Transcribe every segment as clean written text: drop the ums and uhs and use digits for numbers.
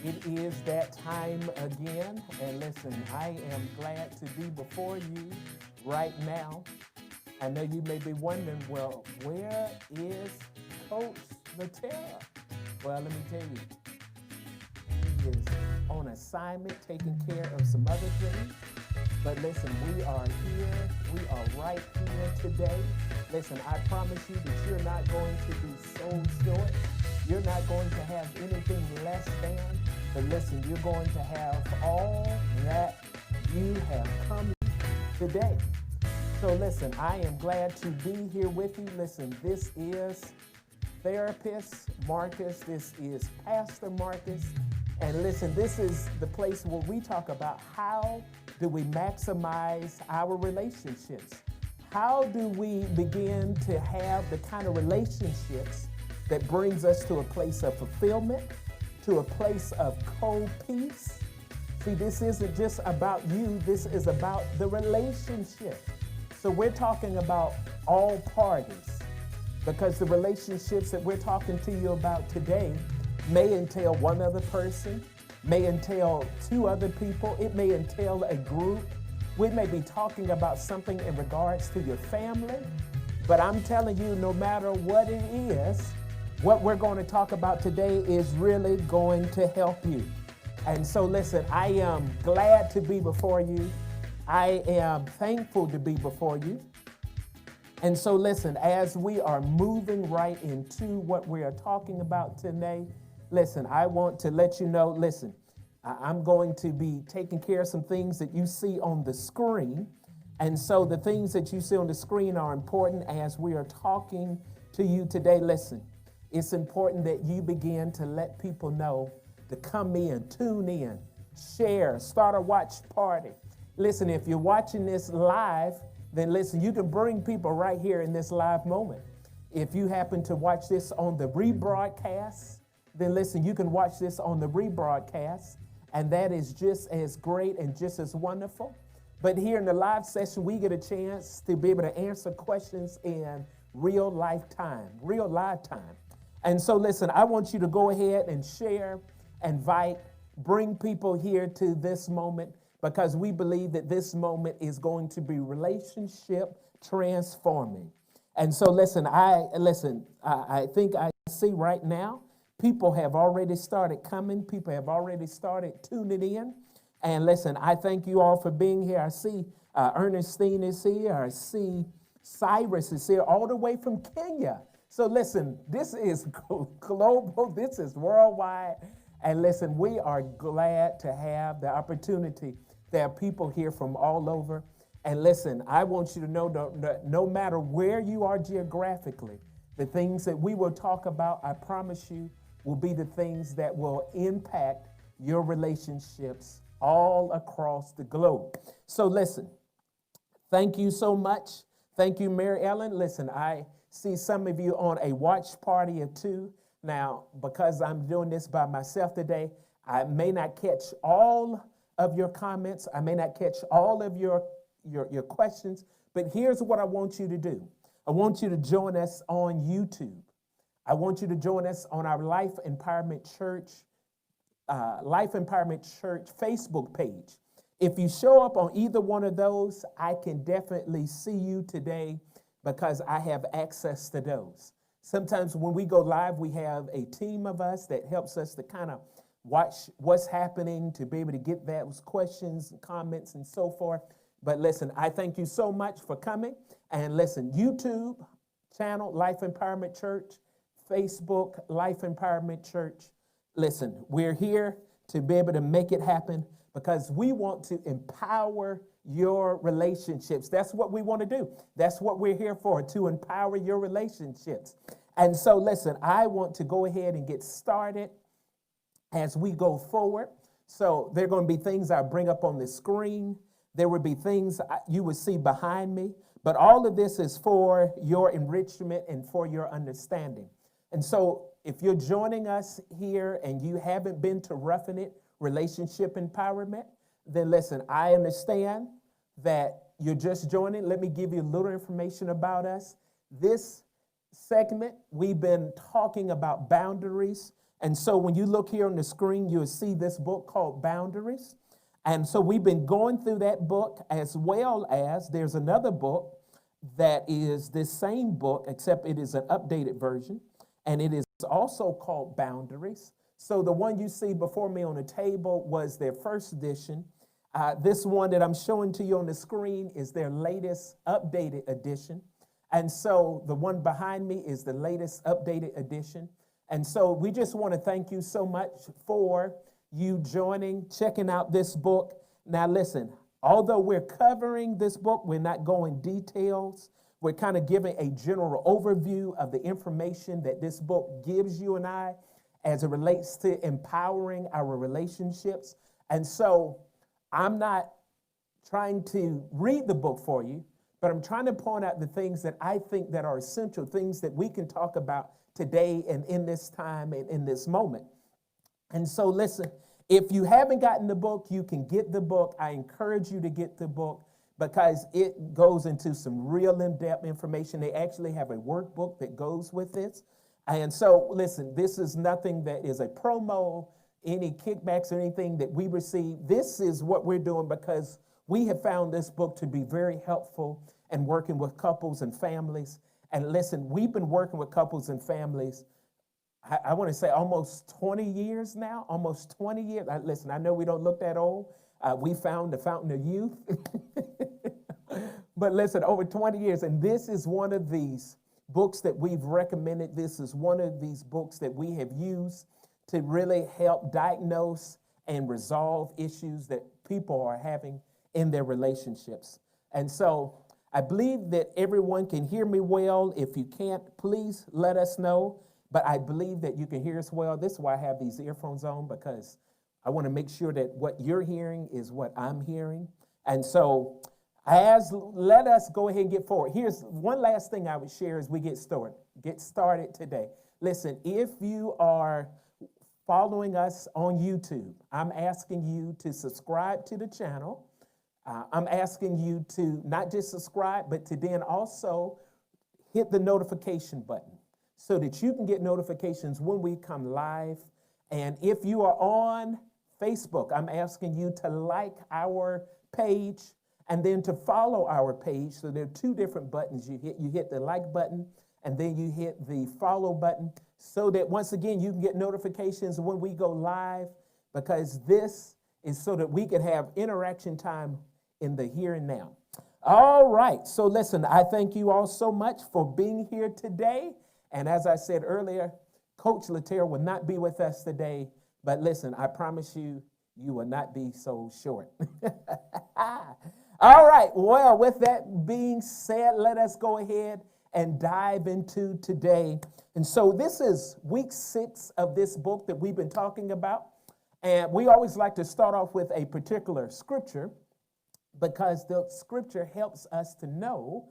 It is that time again, and listen, I am glad to be before you right now. I know you may be wondering, well, where is Coach LaTerra? Well, let me tell you, he is on assignment, taking care of some other things. But listen, we are here. We are right here today. Listen, I promise you that you're not going to be sold short. You're not going to have anything less than. But listen, you're going to have all that you have come today. So listen, I am glad to be here with you. Listen, this is Therapist Marcus. This is Pastor Marcus. And listen, this is the place where we talk about how do we maximize our relationships? How do we begin to have the kind of relationships that brings us to a place of fulfillment, to a place of co-peace? See, this isn't just about you, this is about the relationship. So we're talking about all parties, because the relationships that we're talking to you about today may entail one other person, may entail two other people, it may entail a group. We may be talking about something in regards to your family, but I'm telling you, no matter what it is, what we're going to talk about today is really going to help you. And so listen, I am glad to be before you. I am thankful to be before you. And so listen, as we are moving right into what we are talking about today, listen, I want to let you know, listen, I'm going to be taking care of some things that you see on the screen. And so the things that you see on the screen are important as we are talking to you today. Listen, it's important that you begin to let people know to come in, tune in, share, start a watch party. Listen, if you're watching this live, then listen, you can bring people right here in this live moment. If you happen to watch this on the rebroadcast, then listen, you can watch this on the rebroadcast, and that is just as great and just as wonderful. But here in the live session, we get a chance to be able to answer questions in real live time. And so listen, I want you to go ahead and share, invite, bring people here to this moment, because we believe that this moment is going to be relationship transforming. And so listen, I think I see right now, people have already started coming. People have already started tuning in. And listen, I thank you all for being here. I see Ernestine is here. I see Cyrus is here all the way from Kenya. So listen, this is global. This is worldwide. And listen, we are glad to have the opportunity. There are people here from all over. And listen, I want you to know that no matter where you are geographically, the things that we will talk about, I promise you, will be the things that will impact your relationships all across the globe. So listen, thank you so much. Thank you, Mary Ellen. Listen, I see some of you on a watch party or two. Now, because I'm doing this by myself today, I may not catch all of your comments. I may not catch all of your questions, but here's what I want you to do. I want you to join us on YouTube. I want you to join us on our LifeEmpowerment Church Facebook page. If you show up on either one of those, I can definitely see you today because I have access to those. Sometimes when we go live, we have a team of us that helps us to kind of watch what's happening, to be able to get those questions and comments and so forth. But listen, I thank you so much for coming. And listen, YouTube channel, Life Empowerment Church, Facebook, Life Empowerment Church. Listen, we're here to be able to make it happen because we want to empower your relationships. That's what we want to do. That's what we're here for, to empower your relationships. And so listen, I want to go ahead and get started as we go forward. So there are going to be things I bring up on the screen. There will be things you will see behind me. But all of this is for your enrichment and for your understanding. And so if you're joining us here and you haven't been to Ruffin Relationship Empowerment, then listen, I understand that you're just joining. Let me give you a little information about us. This segment, we've been talking about boundaries And so when you look here on the screen, you'll see this book called Boundaries. And so we've been going through that book, as well as there's another book that is this same book, except it is an updated version, and it is also called Boundaries. So the one you see before me on the table was their first edition. This one that I'm showing to you on the screen is their latest updated edition. And so the one behind me is the latest updated edition. And so we just want to thank you so much for you joining, checking out this book. Now listen, although we're covering this book, we're not going details. We're kind of giving a general overview of the information that this book gives you and I as it relates to empowering our relationships. And so I'm not trying to read the book for you, but I'm trying to point out the things that I think that are essential, things that we can talk about today and in this time and in this moment. And so listen, if you haven't gotten the book, you can get the book. I encourage you to get the book because it goes into some real in-depth information. They actually have a workbook that goes with this. And so listen, this is nothing that is a promo, any kickbacks or anything that we receive. This is what we're doing because we have found this book to be very helpful in working with couples and families. And listen, we've been working with couples and families, I want to say almost 20 years now, almost 20 years. Listen, I know we don't look that old. We found the fountain of youth. But listen, over 20 years, and this is one of these books that we've recommended. This is one of these books that we have used to really help diagnose and resolve issues that people are having in their relationships. And so I believe that everyone can hear me well. If you can't, please let us know. But I believe that you can hear us well. This is why I have these earphones on, because I want to make sure that what you're hearing is what I'm hearing. And so let us go ahead and get forward. Here's one last thing I would share as we get started today. Listen, if you are following us on YouTube, I'm asking you to subscribe to the channel. I'm asking you to not just subscribe, but to then also hit the notification button so that you can get notifications when we come live. And if you are on Facebook, I'm asking you to like our page and then to follow our page. So there are two different buttons you hit. You hit the like button and then you hit the follow button so that once again you can get notifications when we go live, because this is so that we can have interaction time in the here and now. All right, so listen, I thank you all so much for being here today. And as I said earlier, Coach LaTerra will not be with us today, but listen, I promise you, you will not be so short. All right, well, with that being said, let us go ahead and dive into today. And so this is week 6 of this book that we've been talking about. And we always like to start off with a particular scripture, because the scripture helps us to know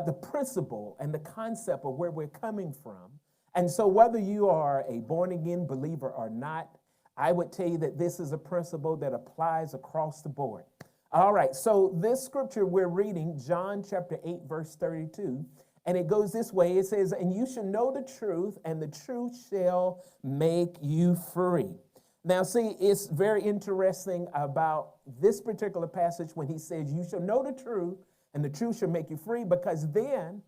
the principle and the concept of where we're coming from. And so whether you are a born-again believer or not, I would tell you that this is a principle that applies across the board. All right, so this scripture we're reading, John chapter 8, verse 32, and it goes this way. It says, "And you shall know the truth, and the truth shall make you free." Now, see, it's very interesting about this particular passage when he says, "You shall know the truth, and the truth shall make you free," because then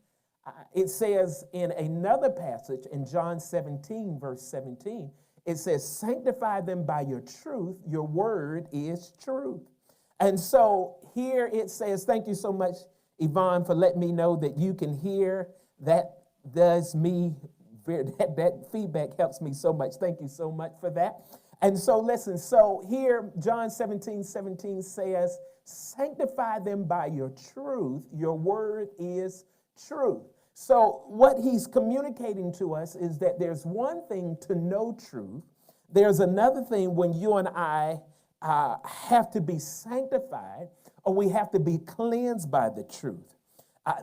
it says in another passage in John 17, verse 17, it says, "Sanctify them by your truth. Your word is truth." And so here it says, thank you so much, Yvonne, for letting me know that you can hear. That does me, that feedback helps me so much. Thank you so much for that. And so listen, so here John 17:17 says, "Sanctify them by your truth. Your word is truth." So what he's communicating to us is that there's one thing to know truth. There's another thing when you and I have to be sanctified, or we have to be cleansed by the truth.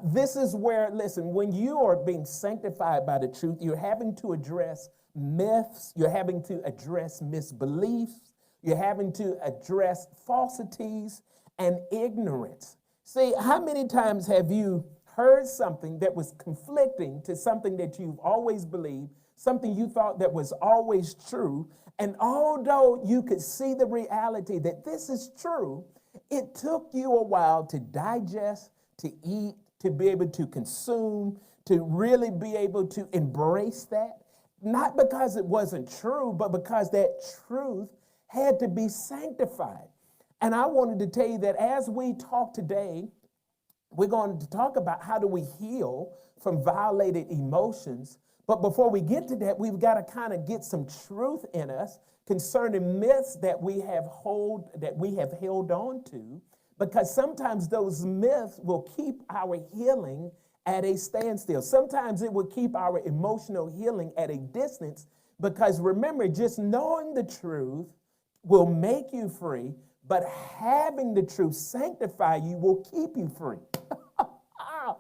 This is where, listen, when you are being sanctified by the truth, you're having to address myths, you're having to address misbeliefs, you're having to address falsities and ignorance. See, how many times have you heard something that was conflicting to something that you've always believed, something you thought that was always true. And although you could see the reality that this is true, it took you a while to digest, to eat, to be able to consume, to really be able to embrace that. Not because it wasn't true, but because that truth had to be sanctified. And I wanted to tell you that as we talk today, we're going to talk about how do we heal from violated emotions. But before we get to that, we've got to kind of get some truth in us concerning myths that we have held on to, because sometimes those myths will keep our healing at a standstill. Sometimes it will keep our emotional healing at a distance, because remember, just knowing the truth will make you free, but having the truth sanctify you will keep you free.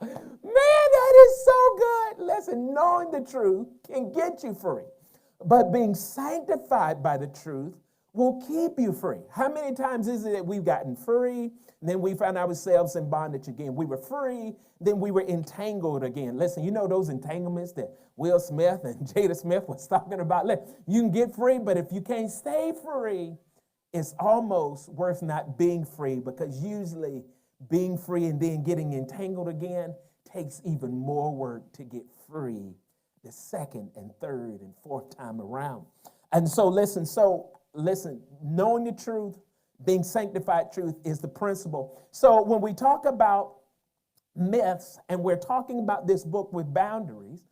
Man, that is so good. Listen, knowing the truth can get you free, but being sanctified by the truth will keep you free. How many times is it that we've gotten free, and then we found ourselves in bondage again? We were free, then we were entangled again. Listen, you know those entanglements that Will Smith and Jada Smith was talking about? You can get free, but if you can't stay free, it's almost worth not being free, because usually being free and then getting entangled again takes even more work to get free the second and third and fourth time around. And so listen, knowing the truth, being sanctified truth is the principle. So when we talk about myths, and we're talking about this book with boundaries,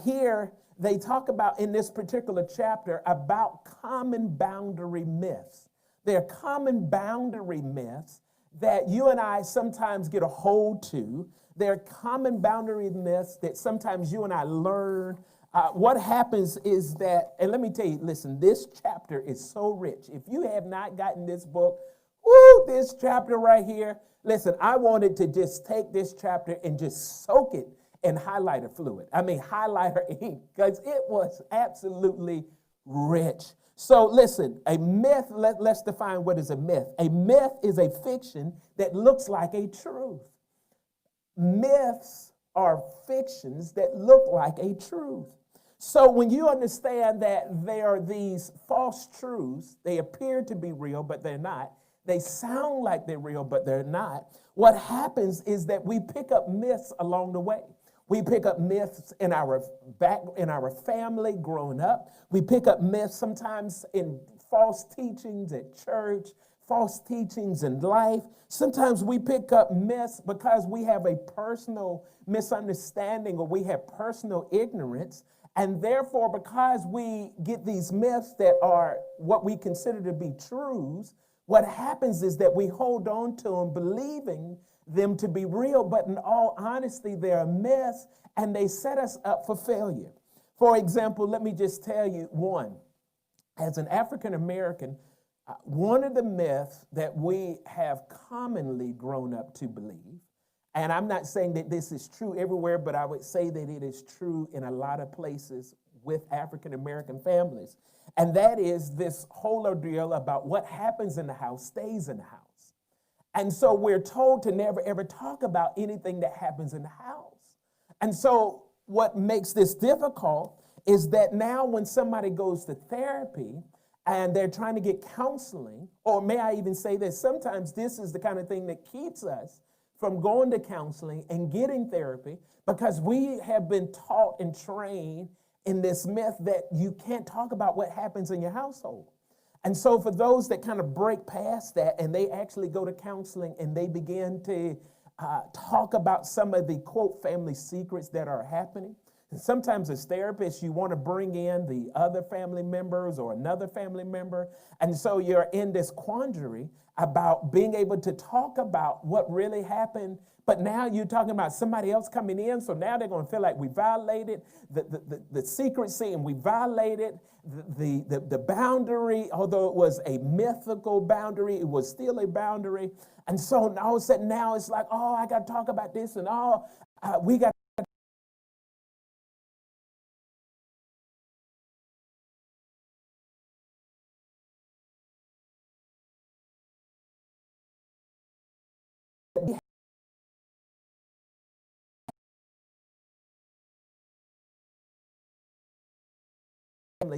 here they talk about in this particular chapter about common boundary myths. They're common boundary myths that you and I sometimes get a hold to. They're common boundary myths that sometimes you and I learn. What happens is that, and let me tell you, listen, this chapter is so rich. If you have not gotten this book, this chapter right here, listen, I wanted to just take this chapter and just soak it in highlighter fluid. I mean, highlighter ink, because it was absolutely rich. So listen, a myth, let's define what is a myth. A myth is a fiction that looks like a truth. Myths are fictions that look like a truth. So when you understand that there are these false truths, they appear to be real, but they're not. They sound like they're real, but they're not. What happens is that we pick up myths along the way. We pick up myths in our family growing up. We pick up myths sometimes in false teachings at church, false teachings in life. Sometimes we pick up myths because we have a personal misunderstanding or we have personal ignorance. And therefore, because we get these myths that are what we consider to be truths, what happens is that we hold on to them believing them to be real, but in all honesty, they're myths and they set us up for failure. For example, let me just tell you one. As an African American, one of the myths that we have commonly grown up to believe, and I'm not saying that this is true everywhere, but I would say that it is true in a lot of places with African American families, and that is this whole ordeal about what happens in the house stays in the house. And so we're told to never ever talk about anything that happens in the house. And so what makes this difficult is that now when somebody goes to therapy and they're trying to get counseling, or may I even say that sometimes this is the kind of thing that keeps us from going to counseling and getting therapy, because we have been taught and trained in this myth that you can't talk about what happens in your household. And so for those that kind of break past that and they actually go to counseling and they begin to talk about some of the, quote, family secrets that are happening. And sometimes as therapists, you want to bring in the other family members or another family member. And so you're in this quandary about being able to talk about what really happened. But now you're talking about somebody else coming in. So now they're going to feel like we violated the secrecy and we violated the boundary. Although it was a mythical boundary, it was still a boundary. And so all of a sudden now it's like, oh, I got to talk about this and we got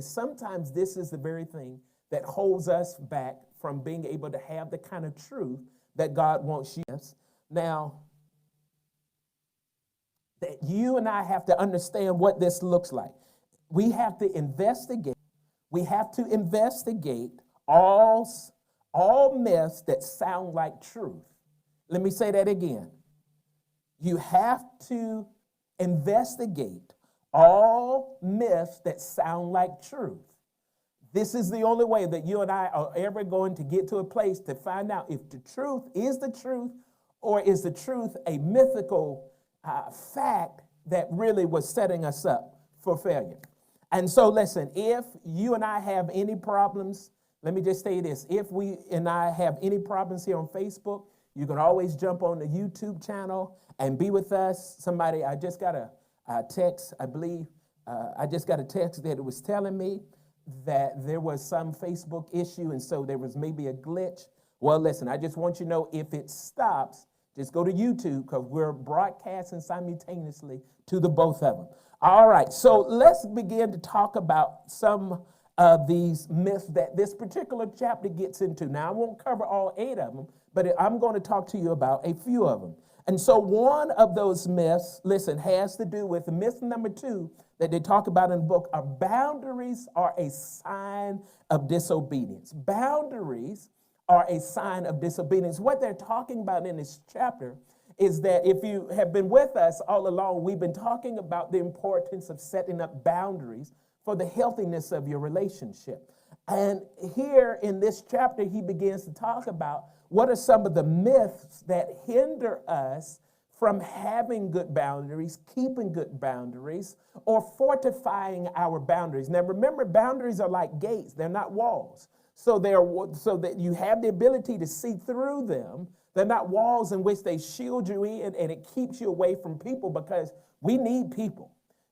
Sometimes this is the very thing that holds us back from being able to have the kind of truth that God wants you. Now, that you and I have to understand what this looks like. We have to investigate. We have to investigate all myths that sound like truth. Let me say that again. You have to investigate all myths that sound like truth. This is the only way that you and I are ever going to get to a place to find out if the truth is the truth, or is the truth a mythical fact that really was setting us up for failure. And so listen, if you and I have any problems, let me just say this. If we and I have any problems here on Facebook, you can always jump on the YouTube channel and be with us. Somebody, I just got a text, I believe, I just got a text that it was telling me that there was some Facebook issue, and so there was maybe a glitch. Well, listen, I just want you to know, if it stops, just go to YouTube, because we're broadcasting simultaneously to the both of them. All right, so let's begin to talk about some of these myths that this particular chapter gets into. Now, I won't cover all 8 of them, but I'm going to talk to you about a few of them. And so one of those myths, listen, has to do with myth number 2 that they talk about in the book. Are boundaries are a sign of disobedience. Boundaries are a sign of disobedience. What they're talking about in this chapter is that, if you have been with us all along, we've been talking about the importance of setting up boundaries for the healthiness of your relationship. And here in this chapter, he begins to talk about what are some of the myths that hinder us from having good boundaries, keeping good boundaries, or fortifying our boundaries. Now, remember, boundaries are like gates. They're not walls. So that you have the ability to see through them. They're not walls in which they shield you in, and it keeps you away from people, because we need people.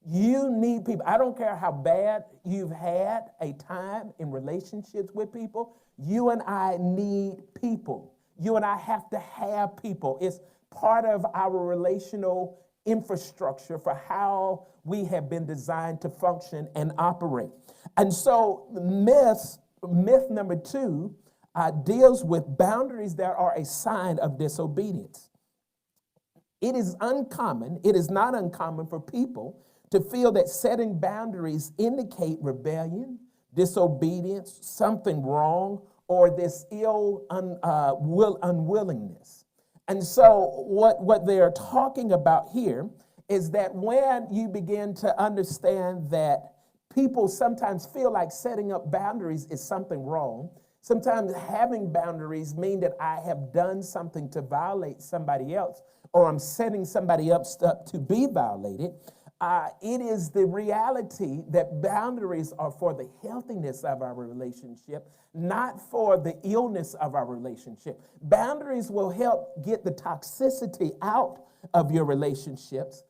You need people. I don't care how bad you've had a time in relationships with people. You and I need people. You and I have to have people. It's part of our relational infrastructure for how we have been designed to function and operate. And so myth number 2 deals with boundaries that are a sign of disobedience. It is not uncommon for people to feel that setting boundaries indicate rebellion, disobedience, something wrong, or this unwillingness. And so what they're talking about here is that when you begin to understand that people sometimes feel like setting up boundaries is something wrong, sometimes having boundaries mean that I have done something to violate somebody else, or I'm setting somebody else up to be violated. It is the reality that boundaries are for the healthiness of our relationship, not for the illness of our relationship. Boundaries will help get the toxicity out of your relationships.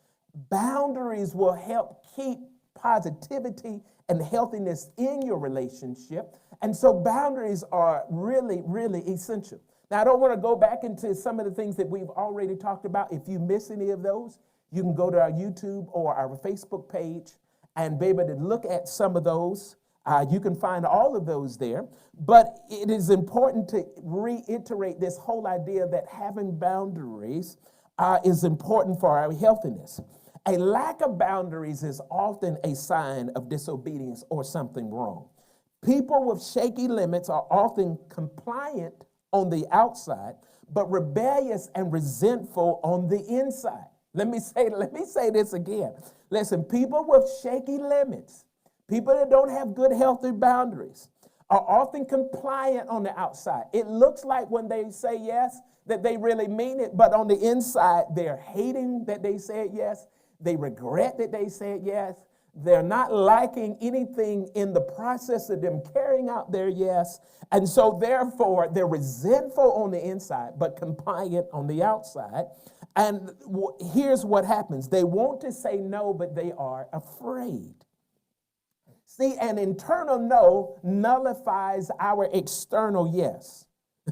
Boundaries will help keep positivity and healthiness in your relationship. And so boundaries are really, really essential. Now, I don't want to go back into some of the things that we've already talked about. If you miss any of those, you can go to our YouTube or our Facebook page and be able to look at some of those. You can find all of those there. But it is important to reiterate this whole idea that having boundaries is important for our healthiness. A lack of boundaries is often a sign of disobedience or something wrong. People with shaky limits are often compliant on the outside, but rebellious and resentful on the inside. Let me say this again. Listen, people with shaky limits, people that don't have good, healthy boundaries, are often compliant on the outside. It looks like when they say yes that they really mean it, but on the inside, they're hating that they said yes. They regret that they said yes. They're not liking anything in the process of them carrying out their yes. And so therefore, they're resentful on the inside, but compliant on the outside. And here's what happens. They want to say no, but they are afraid. See, an internal no nullifies our external yes.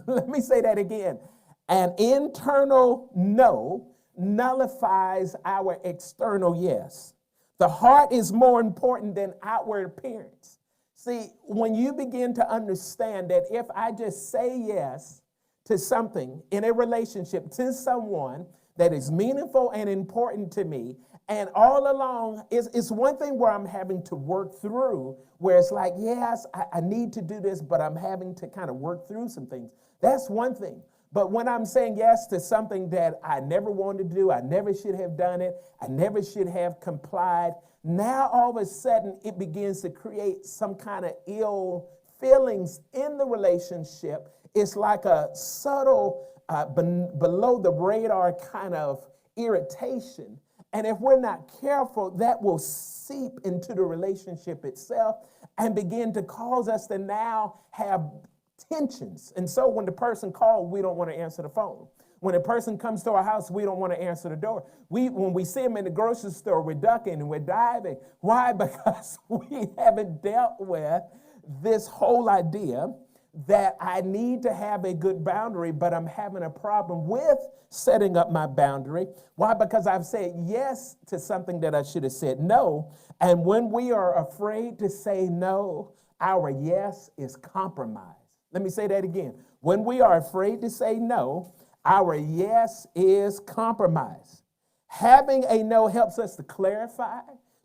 Let me say that again. An internal no nullifies our external yes. The heart is more important than outward appearance. See, when you begin to understand that if I just say yes to something in a relationship to someone that is meaningful and important to me, and all along, it's one thing where I'm having to work through, where it's like, yes, I need to do this, but I'm having to kind of work through some things. That's one thing. But when I'm saying yes to something that I never wanted to do, I never should have done it, I never should have complied, now all of a sudden it begins to create some kind of ill feelings in the relationship. It's like a subtle, below the radar kind of irritation. And if we're not careful, that will seep into the relationship itself and begin to cause us to now have tensions. And so when the person calls, we don't want to answer the phone. When a person comes to our house, we don't want to answer the door. When we see them in the grocery store, we're ducking and we're diving. Why? Because we haven't dealt with this whole idea that I need to have a good boundary, but I'm having a problem with setting up my boundary. Why? Because I've said yes to something that I should have said no. And when we are afraid to say no, our yes is compromised. Let me say that again. When we are afraid to say no, our yes is compromised. Having a no helps us to clarify,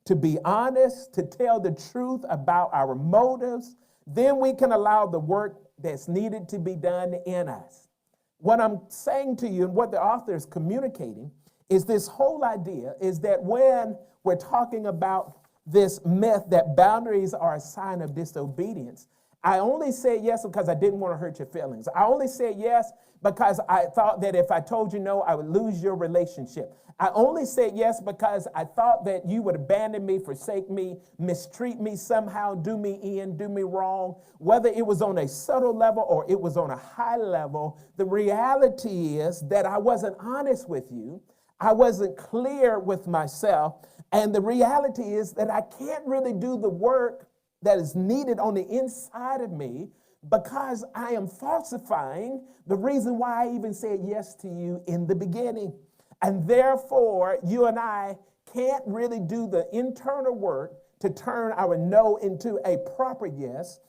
to be honest, to tell the truth about our motives. Then we can allow the work that's needed to be done in us. What I'm saying to you and what the author is communicating is this whole idea is that when we're talking about this myth that boundaries are a sign of disobedience, I only said yes because I didn't want to hurt your feelings. I only said yes because I thought that if I told you no, I would lose your relationship. I only said yes because I thought that you would abandon me, forsake me, mistreat me somehow, do me in, do me wrong. Whether it was on a subtle level or it was on a high level, the reality is that I wasn't honest with you. I wasn't clear with myself. And the reality is that I can't really do the work that is needed on the inside of me because I am falsifying the reason why I even said yes to you in the beginning. And therefore, you and I can't really do the internal work to turn our no into a proper yes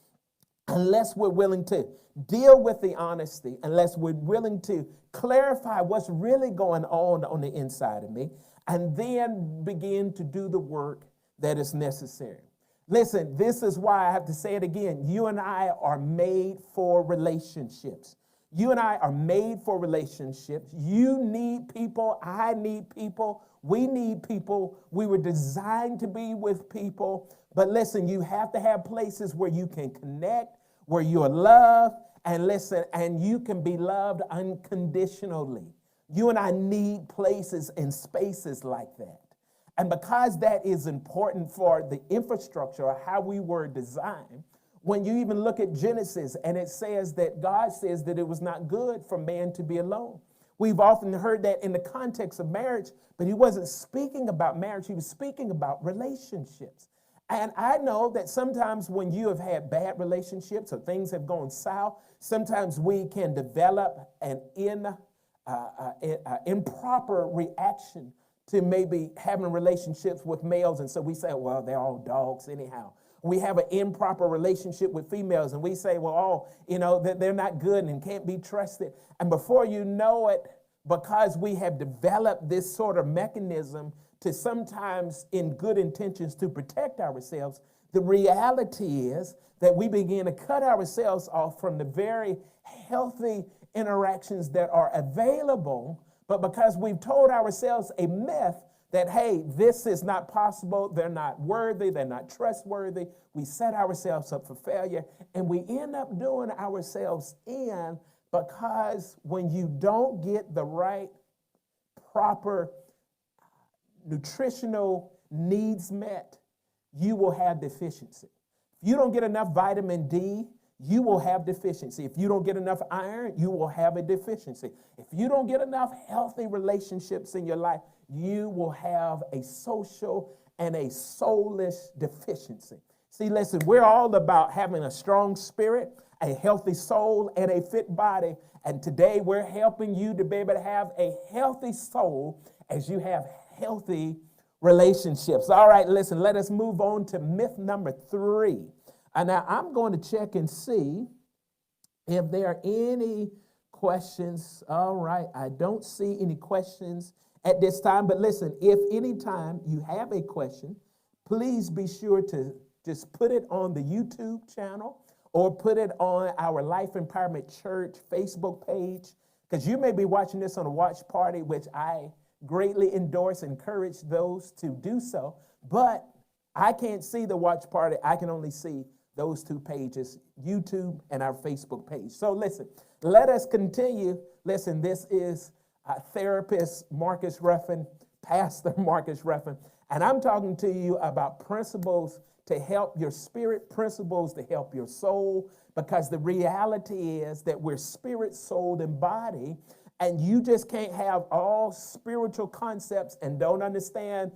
unless we're willing to deal with the honesty, unless we're willing to clarify what's really going on the inside of me, and then begin to do the work that is necessary. Listen, this is why I have to say it again. You and I are made for relationships. You and I are made for relationships. You need people. I need people. We need people. We were designed to be with people. But listen, you have to have places where you can connect, where you are loved, and listen, and you can be loved unconditionally. You and I need places and spaces like that. And because that is important for the infrastructure or how we were designed, when you even look at Genesis and it says that God says that it was not good for man to be alone. We've often heard that in the context of marriage, but he wasn't speaking about marriage. He was speaking about relationships. And I know that sometimes when you have had bad relationships or things have gone south, sometimes we can develop an improper reaction to maybe having relationships with males. And so we say, well, they're all dogs anyhow. We have an improper relationship with females and we say, well, they're not good and can't be trusted. And before you know it, because we have developed this sort of mechanism to sometimes in good intentions to protect ourselves, the reality is that we begin to cut ourselves off from the very healthy interactions that are available. But because we've told ourselves a myth that, hey, this is not possible, they're not worthy, they're not trustworthy, we set ourselves up for failure, and we end up doing ourselves in because when you don't get the right, proper nutritional needs met, you will have deficiency. If you don't get enough vitamin D, you will have deficiency. If you don't get enough iron, you will have a deficiency. If you don't get enough healthy relationships in your life, you will have a social and a soulless deficiency. See, listen, we're all about having a strong spirit, a healthy soul, and a fit body. And today we're helping you to be able to have a healthy soul as you have healthy relationships. All right, listen, let us move on to myth number 3. And now I'm going to check and see if there are any questions. All right, I don't see any questions at this time. But listen, if any time you have a question, please be sure to just put it on the YouTube channel or put it on our Life Empowerment Church Facebook page, because you may be watching this on a watch party, which I greatly endorse, encourage those to do so. But I can't see the watch party. I can only see those 2 pages, YouTube and our Facebook page. So listen, let us continue. Listen, this is therapist Marcus Ruffin, Pastor Marcus Ruffin, and I'm talking to you about principles to help your spirit, principles to help your soul, because the reality is that we're spirit, soul, and body, and you just can't have all spiritual concepts and don't understand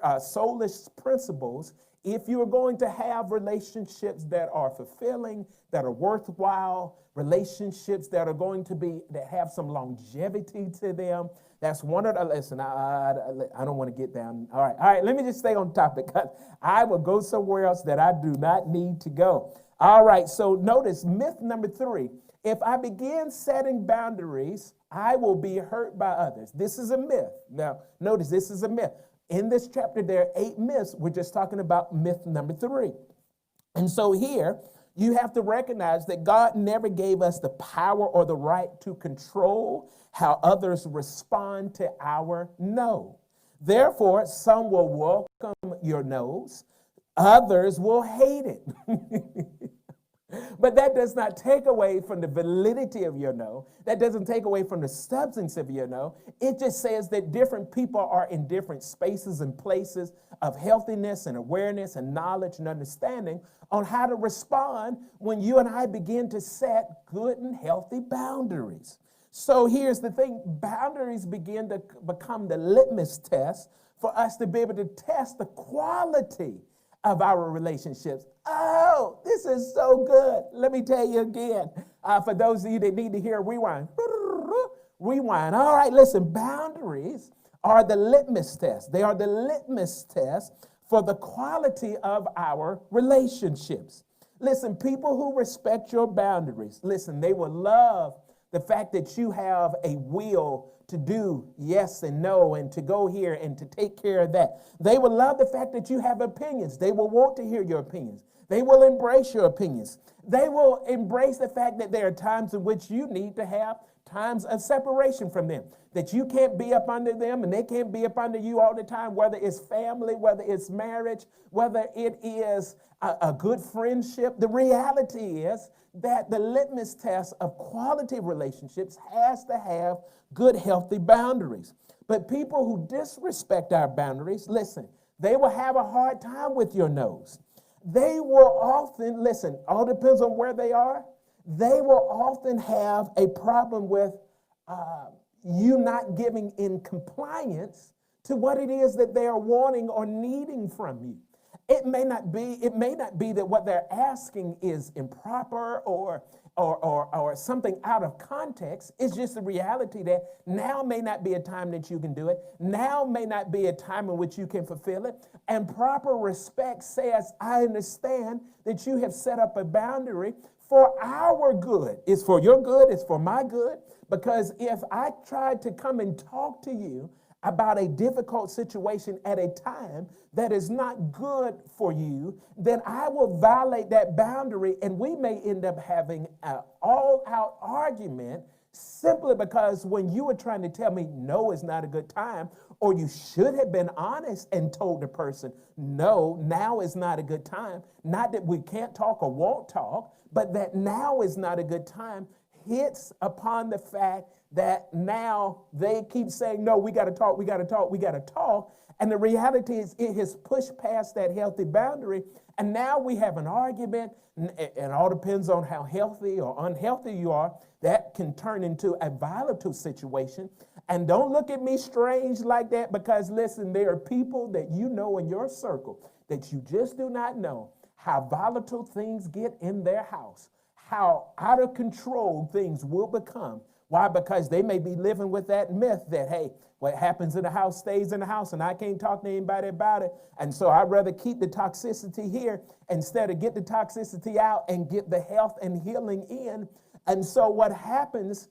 soulish principles if you're going to have relationships that are fulfilling, that are worthwhile, relationships that are going to be, that have some longevity to them. That's one of the, listen, I don't want to get down. All right, let me just stay on topic, because I will go somewhere else that I do not need to go. All right, so notice myth number 3. If I begin setting boundaries, I will be hurt by others. This is a myth. Now, notice this is a myth. In this chapter, there are 8 myths. We're just talking about myth number 3. And so here, you have to recognize that God never gave us the power or the right to control how others respond to our no. Therefore, some will welcome your no's, others will hate it. But that does not take away from the validity of your no. That doesn't take away from the substance of your no. It just says that different people are in different spaces and places of healthiness and awareness and knowledge and understanding on how to respond when you and I begin to set good and healthy boundaries. So here's the thing. Boundaries begin to become the litmus test for us to be able to test the quality of our relationships. Oh, this is so good. Let me tell you again, for those of you that need to hear rewind. Rewind. All right, listen, boundaries are the litmus test. They are the litmus test for the quality of our relationships. Listen, people who respect your boundaries, listen, they will love the fact that you have a will to do yes and no and to go here and to take care of that. They will love the fact that you have opinions. They will want to hear your opinions. They will embrace your opinions. They will embrace the fact that there are times in which you need to have times of separation from them, that you can't be up under them and they can't be up under you all the time, whether it's family, whether it's marriage, whether it is a good friendship. The reality is that the litmus test of quality relationships has to have good, healthy boundaries. But people who disrespect our boundaries, listen, they will have a hard time with your no's. They will often, listen, all depends on where they are, they will often have a problem with you not giving in compliance to what it is that they are wanting or needing from you. It may not be that what they're asking is improper or something out of context. It's just the reality that now may not be a time that you can do it. Now may not be a time in which you can fulfill it. And proper respect says, I understand that you have set up a boundary for our good. It's for your good. It's for my good. Because if I tried to come and talk to you about a difficult situation at a time that is not good for you, then I will violate that boundary and we may end up having an all-out argument simply because when you were trying to tell me no is not a good time, or you should have been honest and told the person, no, now is not a good time. Not that we can't talk or won't talk, but that now is not a good time hits upon the fact that now they keep saying, no, we got to talk, we got to talk, we got to talk. And the reality is it has pushed past that healthy boundary. And now we have an argument, and it all depends on how healthy or unhealthy you are. That can turn into a volatile situation. And don't look at me strange like that, because listen, there are people that you know in your circle that you just do not know how volatile things get in their house, how out of control things will become Why? Because they may be living with that myth that, hey, what happens in the house stays in the house and I can't talk to anybody about it. And so I'd rather keep the toxicity here instead of get the toxicity out and get the health and healing in. And so what happens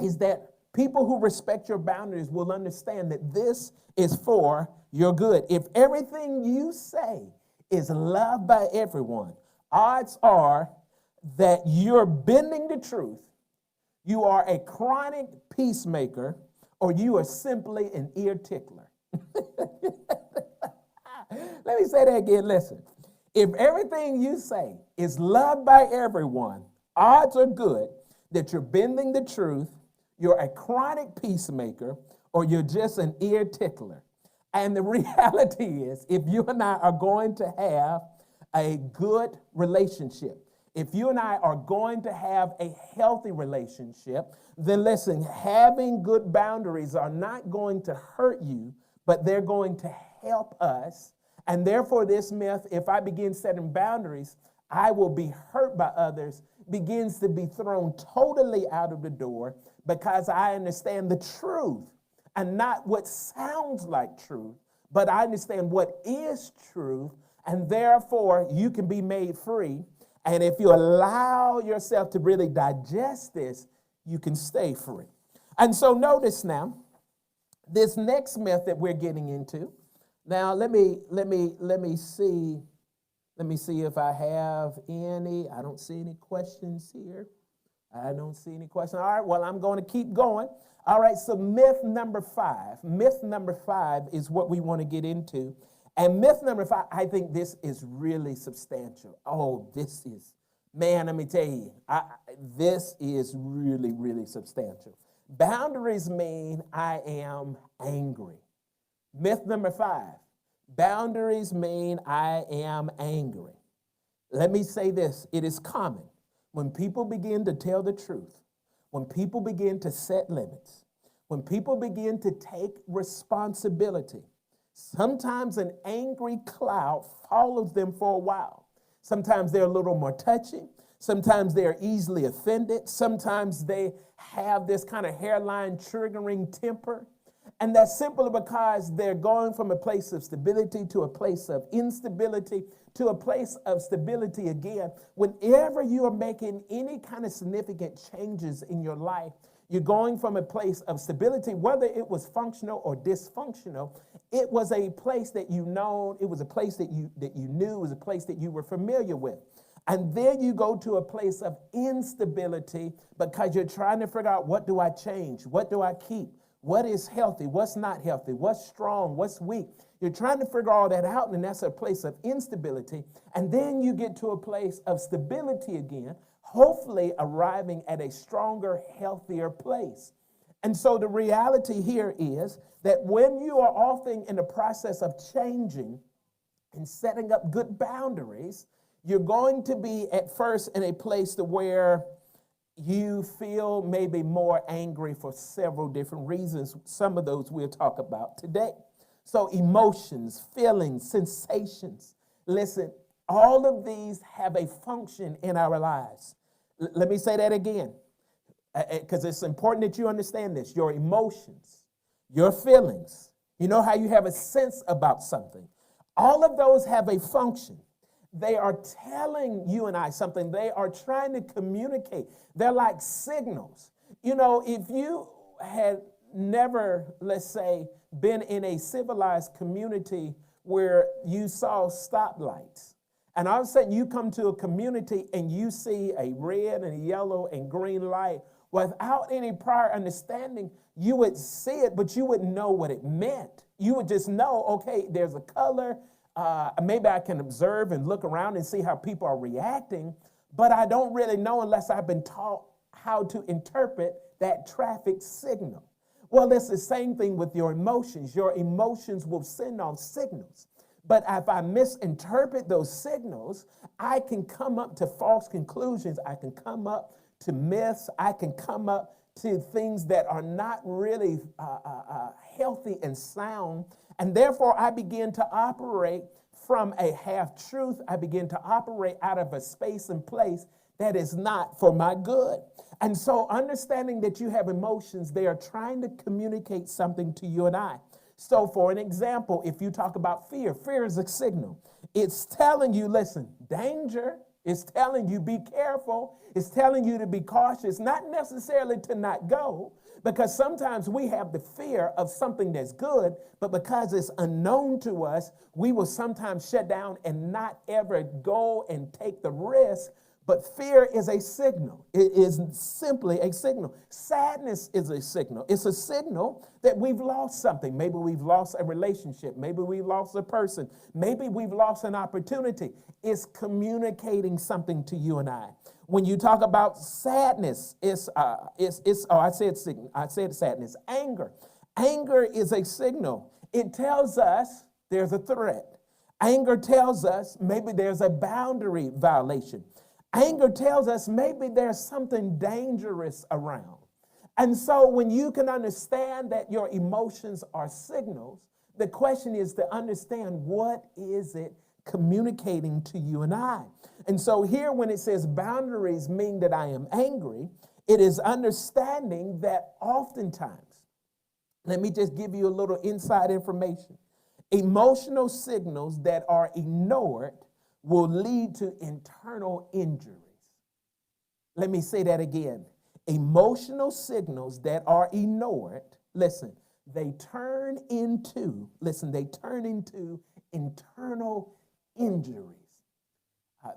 is that people who respect your boundaries will understand that this is for your good. If everything you say is loved by everyone, odds are that you're bending the truth, you are a chronic peacemaker, or you are simply an ear tickler. Let me say that again. Listen, if everything you say is loved by everyone, odds are good that you're bending the truth, you're a chronic peacemaker, or you're just an ear tickler. And the reality is, if you and I are going to have a good relationship, if you and I are going to have a healthy relationship, then listen, having good boundaries are not going to hurt you, but they're going to help us. And therefore, this myth, if I begin setting boundaries, I will be hurt by others, begins to be thrown totally out of the door because I understand the truth and not what sounds like truth, but I understand what is truth, and therefore you can be made free. And if you allow yourself to really digest this, you can stay free. And so notice now, this next myth that we're getting into. Now let me see if I have any. I don't see any questions here. I don't see any questions. All right, well, I'm going to keep going. All right, so myth number 5. Myth number 5 is what we want to get into. And myth number 5, I think this is really substantial. Oh, this is, man, let me tell you, this is really, really substantial. Boundaries mean I am angry. Myth number 5, boundaries mean I am angry. Let me say this, it is common when people begin to tell the truth, when people begin to set limits, when people begin to take responsibility, sometimes an angry cloud follows them for a while. Sometimes they're a little more touchy. Sometimes they're easily offended. Sometimes they have this kind of hairline triggering temper. And that's simply because they're going from a place of stability to a place of instability to a place of stability again. Whenever you are making any kind of significant changes in your life, you're going from a place of stability, whether it was functional or dysfunctional. It was a place that you know, it was a place that you knew, it was a place that you were familiar with. And then you go to a place of instability because you're trying to figure out, what do I change? What do I keep? What is healthy? What's not healthy? What's strong? What's weak? You're trying to figure all that out, and that's a place of instability. And then you get to a place of stability again, hopefully arriving at a stronger, healthier place. And so the reality here is that when you are often in the process of changing and setting up good boundaries, you're going to be at first in a place to where you feel maybe more angry for several different reasons. Some of those we'll talk about today. So emotions, feelings, sensations. Listen, all of these have a function in our lives. Let me say that again, because it's important that you understand this. Your emotions, your feelings, you know how you have a sense about something. All of those have a function. They are telling you and I something. They are trying to communicate. They're like signals. You know, if you had never, let's say, been in a civilized community where you saw stoplights, and all of a sudden you come to a community and you see a red and a yellow and green light, without any prior understanding, you would see it, but you wouldn't know what it meant. You would just know, okay, there's a color. Maybe I can observe and look around and see how people are reacting, but I don't really know unless I've been taught how to interpret that traffic signal. Well, it's the same thing with your emotions. Your emotions will send off signals. But if I misinterpret those signals, I can come up to false conclusions. I can come up to myths. I can come up to things that are not really healthy and sound. And therefore, I begin to operate from a half-truth. I begin to operate out of a space and place that is not for my good. And so understanding that you have emotions, they are trying to communicate something to you and I. So for an example, if you talk about fear, fear is a signal. It's telling you, listen, danger. It's telling you, be careful. It's telling you to be cautious, not necessarily to not go, because sometimes we have the fear of something that's good, but because it's unknown to us, we will sometimes shut down and not ever go and take the risk. But fear is a signal. It is simply a signal. Sadness is a signal. It's a signal that we've lost something. Maybe we've lost a relationship. Maybe we've lost a person. Maybe we've lost an opportunity. It's communicating something to you and I. When you talk about sadness, I said sadness. Anger is a signal. It tells us there's a threat. Anger tells us maybe there's a boundary violation. Anger tells us maybe there's something dangerous around. And so when you can understand that your emotions are signals, the question is to understand what is it communicating to you and I. And so here when it says boundaries mean that I am angry, it is understanding that oftentimes, let me just give you a little inside information. Emotional signals that are ignored will lead to internal injuries. Let me say that again. Emotional signals that are ignored, listen, they turn into internal injuries.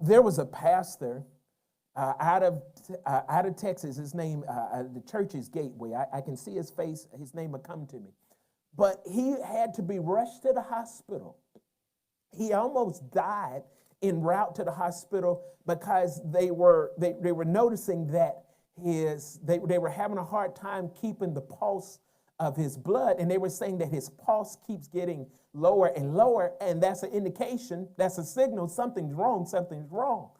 There was a pastor out of Texas. His name, the church is Gateway. I can see his face. His name will come to me. But he had to be rushed to the hospital. He almost died en route to the hospital because they were noticing that they were having a hard time keeping the pulse of his blood, and they were saying that his pulse keeps getting lower and lower, and that's an indication, that's a signal something's wrong.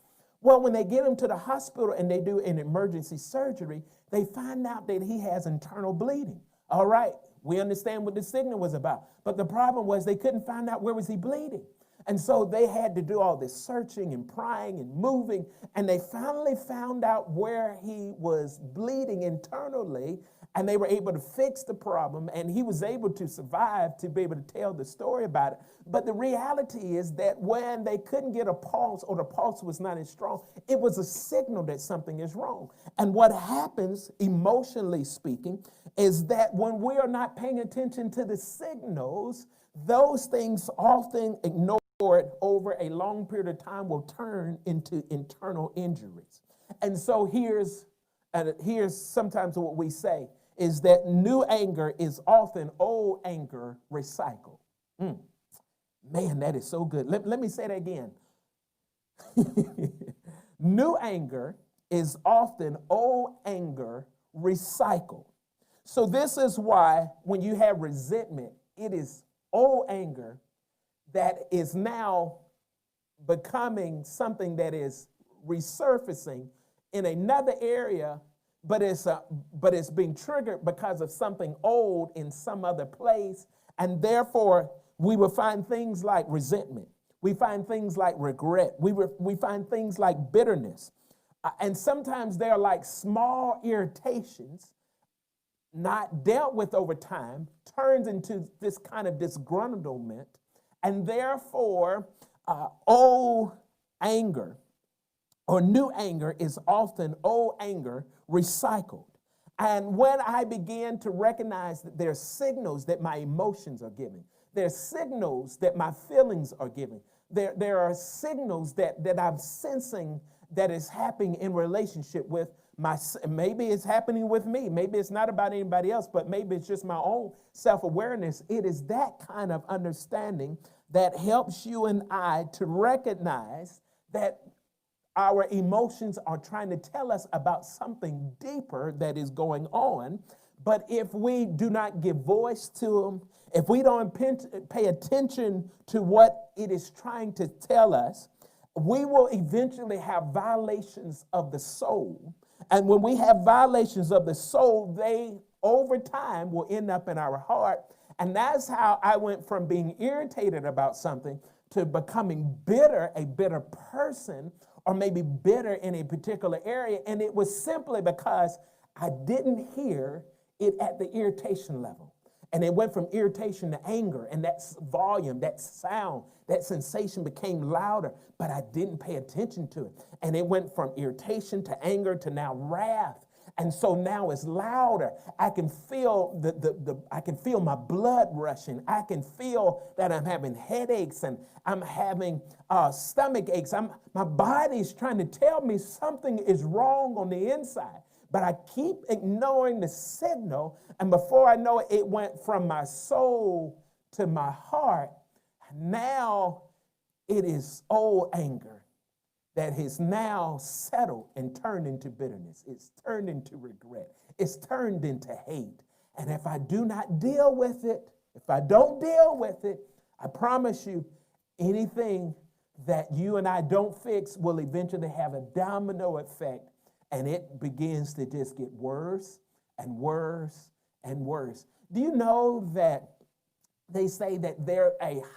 Well, when they get him to the hospital and they do an emergency surgery, they find out that he has internal bleeding. All right, we understand what the signal was about, but the problem was they couldn't find out where was he bleeding. And so they had to do all this searching and prying and moving, and they finally found out where he was bleeding internally, and they were able to fix the problem, and he was able to survive to be able to tell the story about it. But the reality is that when they couldn't get a pulse, or the pulse was not as strong, it was a signal that something is wrong. And what happens, emotionally speaking, is that when we are not paying attention to the signals, those things often ignored over a long period of time will turn into internal injuries. And so here's sometimes what we say is that new anger is often old anger recycled. Man, that is so good. Let me say that again. New anger is often old anger recycled. So this is why when you have resentment, it is old anger that is now becoming something that is resurfacing in another area, but it's being triggered because of something old in some other place, and therefore we will find things like resentment. We find things like regret. We find things like bitterness, and sometimes they're like small irritations, not dealt with over time, turns into this kind of disgruntlement. And therefore, old anger or new anger is often old anger recycled. And when I began to recognize that there are signals that my emotions are giving, there are signals that my feelings are giving, there are signals that I'm sensing that is happening in relationship with maybe it's happening with me. Maybe it's not about anybody else, but maybe it's just my own self-awareness. It is that kind of understanding that helps you and I to recognize that our emotions are trying to tell us about something deeper that is going on. But if we do not give voice to them, if we don't pay attention to what it is trying to tell us, we will eventually have violations of the soul. And when we have violations of the soul, they over time will end up in our heart. And that's how I went from being irritated about something to becoming bitter, a bitter person, or maybe bitter in a particular area. And it was simply because I didn't hear it at the irritation level. And it went from irritation to anger, and that volume, that sound, that sensation became louder, but I didn't pay attention to it. And it went from irritation to anger to now wrath. And so now it's louder. I can feel I can feel my blood rushing. I can feel that I'm having headaches and I'm having stomach aches. My body's trying to tell me something is wrong on the inside. But I keep ignoring the signal, and before I know it, it went from my soul to my heart. Now it is old anger that has now settled and turned into bitterness. It's turned into regret. It's turned into hate. And if I do not deal with it, if I don't deal with it, I promise you, anything that you and I don't fix will eventually have a domino effect. And it begins to just get worse and worse and worse. Do you know that they say that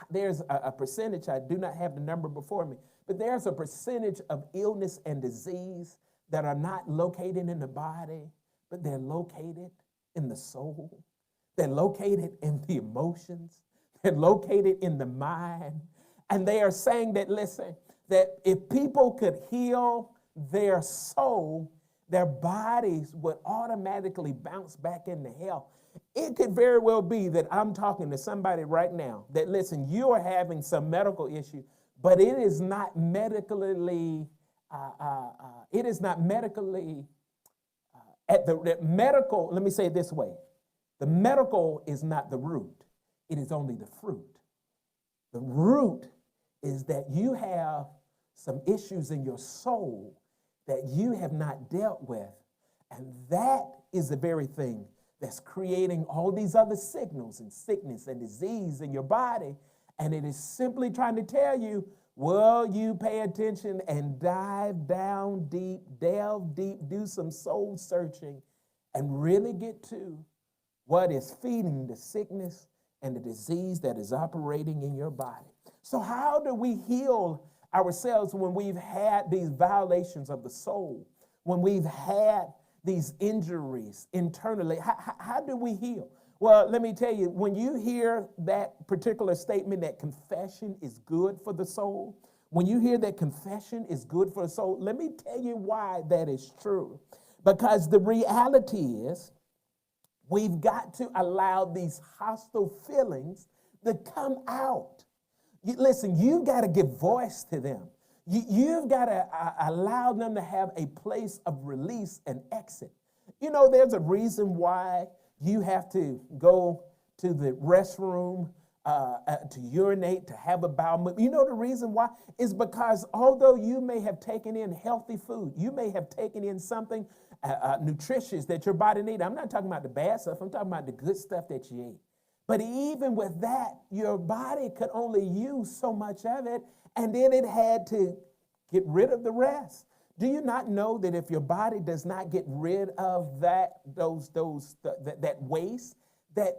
there's a percentage, I do not have the number before me, but there's a percentage of illness and disease that are not located in the body, but they're located in the soul. They're located in the emotions. They're located in the mind. And they are saying that, listen, that if people could heal their soul, their bodies would automatically bounce back into health. It could very well be that I'm talking to somebody right now that, listen, you are having some medical issue, but it is not medically, at the medical, let me say it this way. The medical is not the root. It is only the fruit. The root is that you have some issues in your soul that you have not dealt with. And that is the very thing that's creating all these other signals and sickness and disease in your body. And it is simply trying to tell you, well, you pay attention and dive down deep, delve deep, do some soul searching, and really get to what is feeding the sickness and the disease that is operating in your body. So how do we heal ourselves when we've had these violations of the soul, when we've had these injuries internally? How do we heal? Well, let me tell you, when you hear that particular statement that confession is good for the soul, when you hear that confession is good for the soul, let me tell you why that is true. Because the reality is we've got to allow these hostile feelings to come out. Listen, you've got to give voice to them. You've got to allow them to have a place of release and exit. You know, there's a reason why you have to go to the restroom to urinate, to have a bowel movement. You know the reason why? Is because although you may have taken in healthy food, you may have taken in something nutritious that your body needs. I'm not talking about the bad stuff. I'm talking about the good stuff that you ate. But even with that, your body could only use so much of it, and then it had to get rid of the rest. Do you not know that if your body does not get rid of that waste, that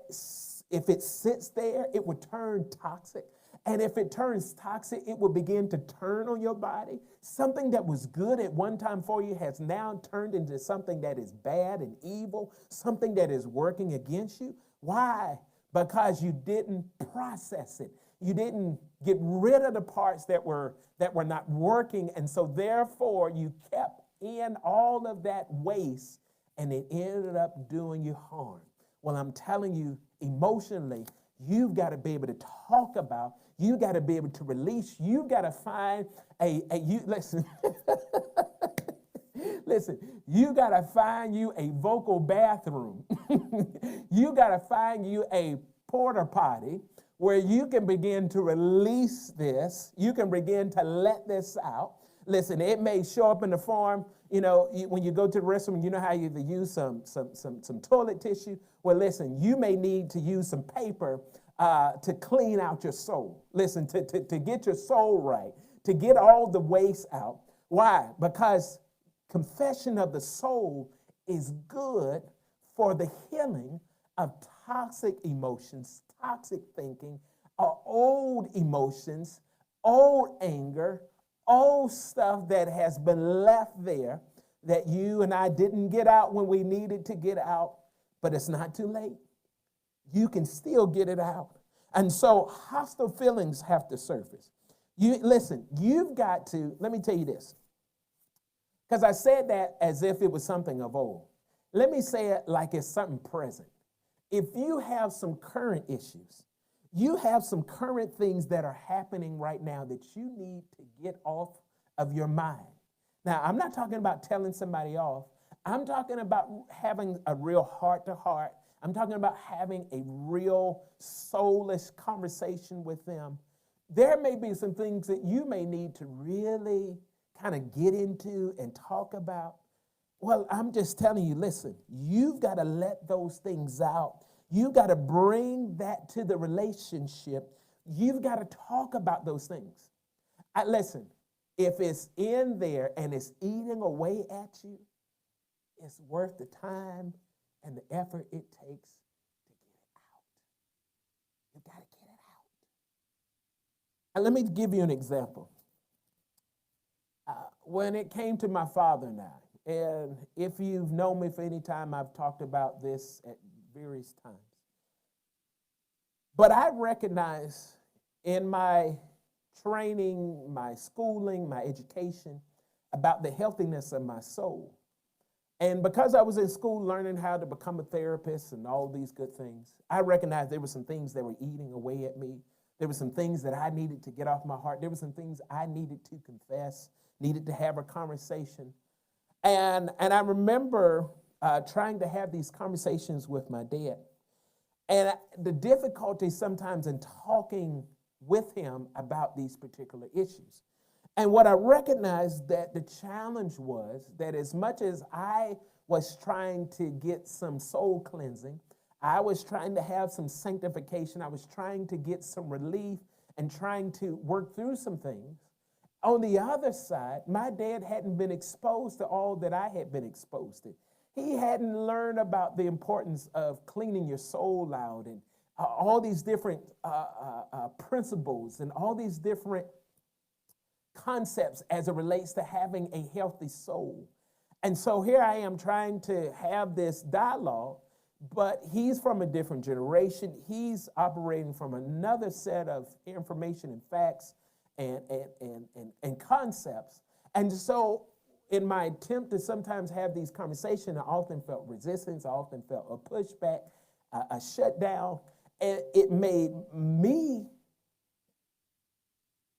if it sits there, it would turn toxic? And if it turns toxic, it will begin to turn on your body. Something that was good at one time for you has now turned into something that is bad and evil, something that is working against you. Why? Because you didn't process it. You didn't get rid of the parts that were not working, and so therefore you kept in all of that waste, and it ended up doing you harm. Well, I'm telling you, emotionally, you've got to be able to talk about, you got to be able to release, you got to find listen, you got to find you a vocal bathroom. You got to find you a porta potty where you can begin to release this. You can begin to let this out. Listen, it may show up in the form, when you go to the restroom, you know how you use some toilet tissue? Well, listen, you may need to use some paper to clean out your soul. Listen, to get your soul right, to get all the waste out. Why? Because confession of the soul is good for the healing of toxic emotions, toxic thinking, old emotions, old anger, old stuff that has been left there that you and I didn't get out when we needed to get out, but it's not too late. You can still get it out. And so hostile feelings have to surface. Listen, you've got to, let me tell you this, because I said that as if it was something of old. Let me say it like it's something present. If you have some current issues, you have some current things that are happening right now that you need to get off of your mind. Now, I'm not talking about telling somebody off. I'm talking about having a real heart-to-heart. I'm talking about having a real soulless conversation with them. There may be some things that you may need to really kind of get into and talk about. Well, I'm just telling you, listen, you've got to let those things out. You've got to bring that to the relationship. You've got to talk about those things. Listen, if it's in there and it's eating away at you, it's worth the time and the effort it takes to get it out. You've got to get it out. And let me give you an example. When it came to my father and I, and if you've known me for any time, I've talked about this at various times. But I recognize in my training, my schooling, my education, about the healthiness of my soul. And because I was in school learning how to become a therapist and all these good things, I recognized there were some things that were eating away at me. There were some things that I needed to get off my heart. There were some things I needed to confess, needed to have a conversation. And I remember trying to have these conversations with my dad. And the difficulty sometimes in talking with him about these particular issues. And what I recognized that the challenge was that as much as I was trying to get some soul cleansing, I was trying to have some sanctification, I was trying to get some relief and trying to work through some things. On the other side, my dad hadn't been exposed to all that I had been exposed to. He hadn't learned about the importance of cleaning your soul out and all these different principles and all these different concepts as it relates to having a healthy soul. And so here I am trying to have this dialogue, but he's from a different generation. He's operating from another set of information and facts and concepts. And so in my attempt to sometimes have these conversations, I often felt resistance, I often felt a pushback, a shutdown, and it made me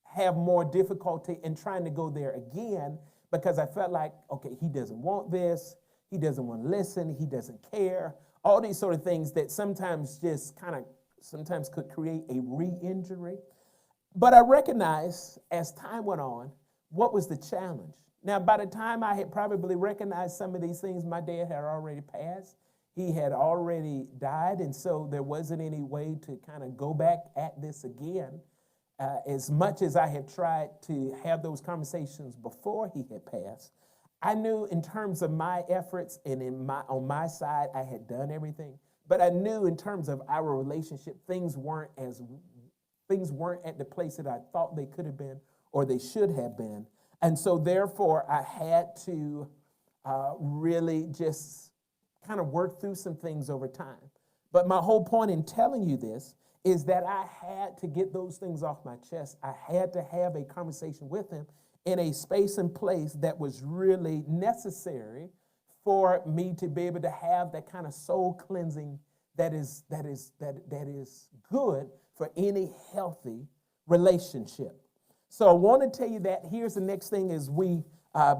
have more difficulty in trying to go there again because I felt like, okay, he doesn't want this, he doesn't want to listen, he doesn't care, all these sort of things that sometimes just sometimes could create a re-injury. But I recognized as time went on, what was the challenge? Now, by the time I had probably recognized some of these things, my dad had already passed. He had already died, and so there wasn't any way to kind of go back at this again. As much as I had tried to have those conversations before he had passed, I knew in terms of my efforts and on my side, I had done everything. But I knew in terms of our relationship, things weren't at the place that I thought they could have been or they should have been. And so therefore, I had to really just kind of work through some things over time. But my whole point in telling you this is that I had to get those things off my chest. I had to have a conversation with him in a space and place that was really necessary for me to be able to have that kind of soul cleansing that is good for any healthy relationship. So I want to tell you that. Here's the next thing as we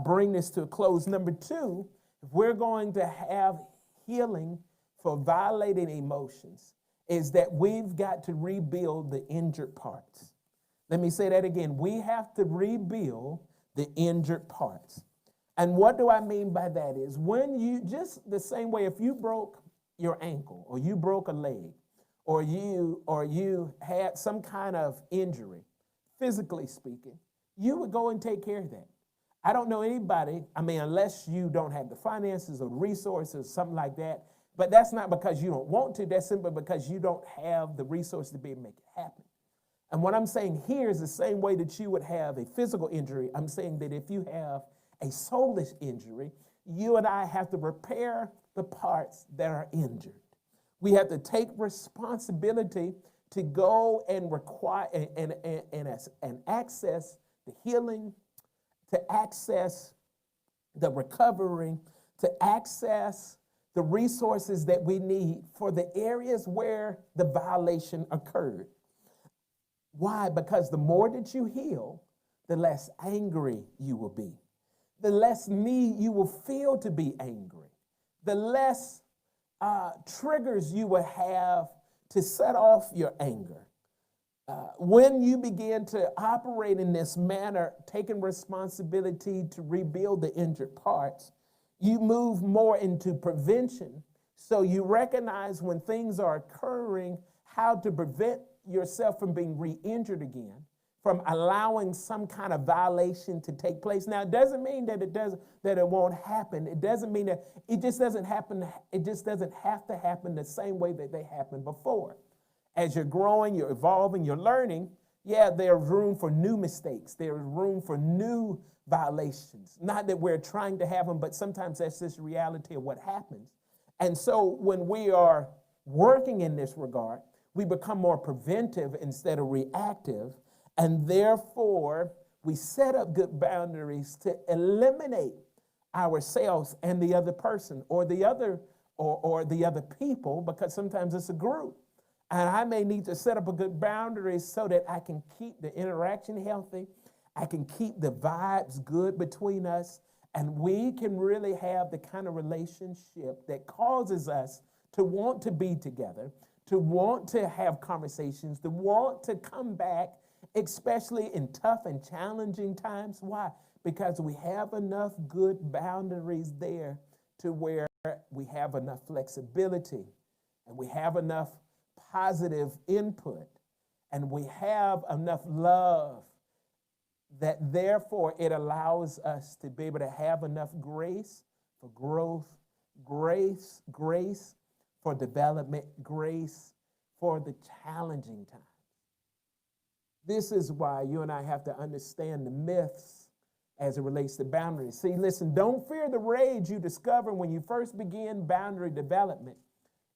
bring this to a close. Number two, if we're going to have healing for violating emotions, is that we've got to rebuild the injured parts. Let me say that again. We have to rebuild the injured parts. And what do I mean by that is when you, just the same way, if you broke your ankle or you broke a leg or you had some kind of injury, physically speaking, you would go and take care of that. I don't know anybody, unless you don't have the finances or resources, something like that, but that's not because you don't want to, that's simply because you don't have the resources to be able to make it happen. And what I'm saying here is the same way that you would have a physical injury. I'm saying that if you have a soulish injury, you and I have to repair the parts that are injured. We have to take responsibility to go and require and access the healing, to access the recovery, to access the resources that we need for the areas where the violation occurred. Why? Because the more that you heal, the less angry you will be. The less need you will feel to be angry. The less triggers you will have to set off your anger. When you begin to operate in this manner, taking responsibility to rebuild the injured parts, you move more into prevention. So you recognize when things are occurring, how to prevent yourself from being re-injured again, from allowing some kind of violation to take place. Now, it doesn't mean that it won't happen. It doesn't mean that it just doesn't happen. It just doesn't have to happen the same way that they happened before. As you're growing, you're evolving, you're learning, yeah, there's room for new mistakes. There's room for new violations. Not that we're trying to have them, but sometimes that's just reality of what happens. And so when we are working in this regard, we become more preventive instead of reactive. And therefore, we set up good boundaries to eliminate ourselves and the other person or the other people, because sometimes it's a group. And I may need to set up a good boundary so that I can keep the interaction healthy. I can keep the vibes good between us. And we can really have the kind of relationship that causes us to want to be together, to want to have conversations, to want to come back, especially in tough and challenging times. Why? Because we have enough good boundaries there to where we have enough flexibility and we have enough positive input and we have enough love that therefore it allows us to be able to have enough grace for growth, grace for development, grace for the challenging times. This is why you and I have to understand the myths as it relates to boundaries. See, listen, don't fear the rage you discover when you first begin boundary development.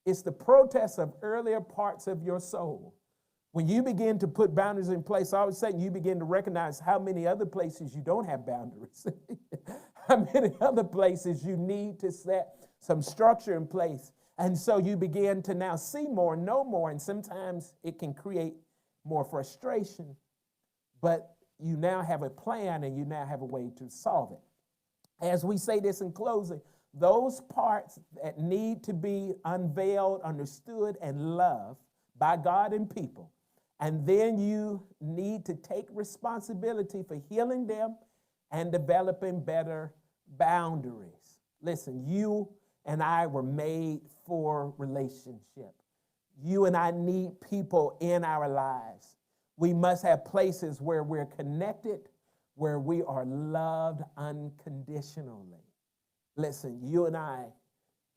It's the protest of earlier parts of your soul. When you begin to put boundaries in place, all of a sudden you begin to recognize how many other places you don't have boundaries. How many other places you need to set some structure in place. And so you begin to now see more, know more, and sometimes it can create more frustration. But you now have a plan and you now have a way to solve it. As we say this in closing, those parts that need to be unveiled, understood, and loved by God and people. And then you need to take responsibility for healing them and developing better boundaries. Listen, you and I were made for relationship. You and I need people in our lives. We must have places where we're connected, where we are loved unconditionally. Listen, you and I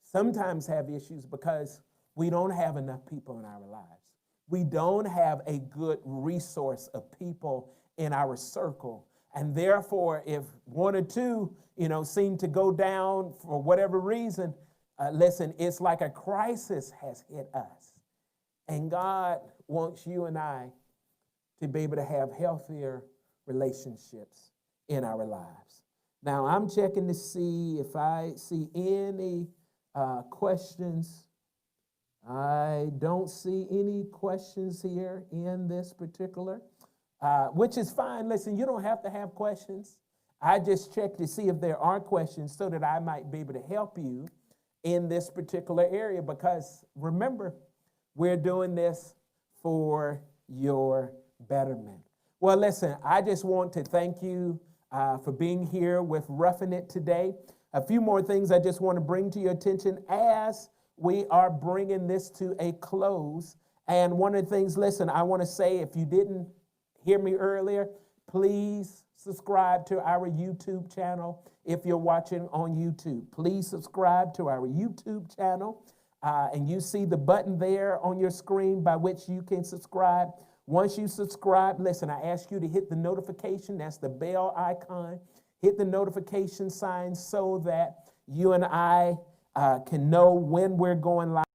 sometimes have issues because we don't have enough people in our lives. We don't have a good resource of people in our circle. And therefore, if one or two, seem to go down for whatever reason, listen, it's like a crisis has hit us. And God wants you and I to be able to have healthier relationships in our lives. Now, I'm checking to see if I see any questions. I don't see any questions here in this particular, which is fine. Listen, you don't have to have questions. I just check to see if there are questions so that I might be able to help you in this particular area, because remember, we're doing this for your betterment. Well, listen, I just want to thank you for being here with Ruffin' It today. A few more things I just want to bring to your attention as we are bringing this to a close. And one of the things, listen, I want to say, if you didn't hear me earlier, please subscribe to our YouTube channel. If you're watching on YouTube, please subscribe to our YouTube channel. And you see the button there on your screen by which you can subscribe. Once you subscribe, listen, I ask you to hit the notification. That's the bell icon. Hit the notification sign so that you and I can know when we're going live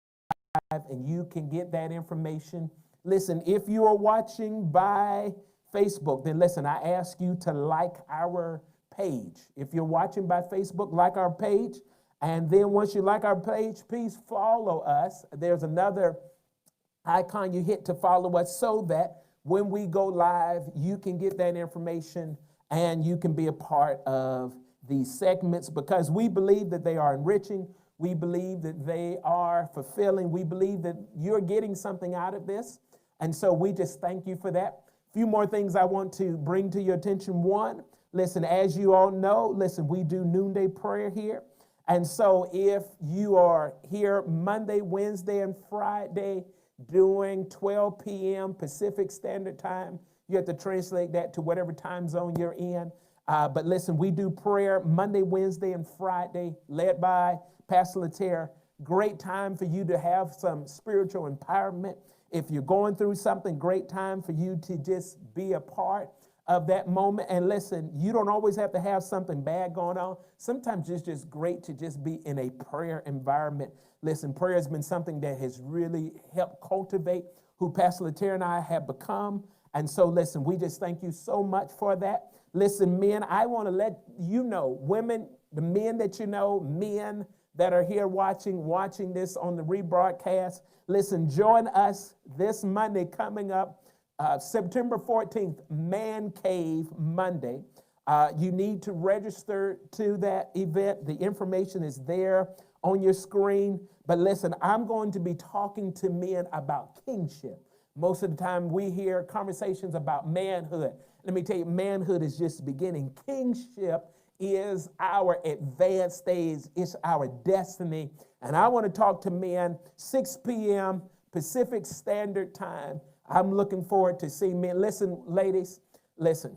and you can get that information. Listen, if you are watching by Facebook, then listen, I ask you to like our page. If you're watching by Facebook, like our page. And then once you like our page, please follow us. There's another icon you hit to follow us so that when we go live, you can get that information and you can be a part of these segments because we believe that they are enriching. We believe that they are fulfilling. We believe that you're getting something out of this. And so we just thank you for that. A few more things I want to bring to your attention. One, listen, as you all know, listen, we do noonday prayer here. And so if you are here Monday, Wednesday, and Friday during 12 p.m. Pacific Standard Time, you have to translate that to whatever time zone you're in. But listen, we do prayer Monday, Wednesday, and Friday, led by Pastor LaTerra. Great time for you to have some spiritual empowerment. If you're going through something, great time for you to just be a part of that moment. And listen, you don't always have to have something bad going on. Sometimes it's just great to just be in a prayer environment. Listen, prayer has been something that has really helped cultivate who Pastor LaTerra and I have become. And so listen, we just thank you so much for that. Listen, men, I want to let you know, women, the men that you know, men that are here watching this on the rebroadcast, listen, join us this Monday coming up, September 14th, Man Cave Monday. You need to register to that event. The information is there on your screen. But listen, I'm going to be talking to men about kingship. Most of the time we hear conversations about manhood. Let me tell you, manhood is just beginning. Kingship is our advanced stage. It's our destiny. And I want to talk to men 6 p.m. Pacific Standard Time. I'm looking forward to seeing men. Listen, ladies, listen.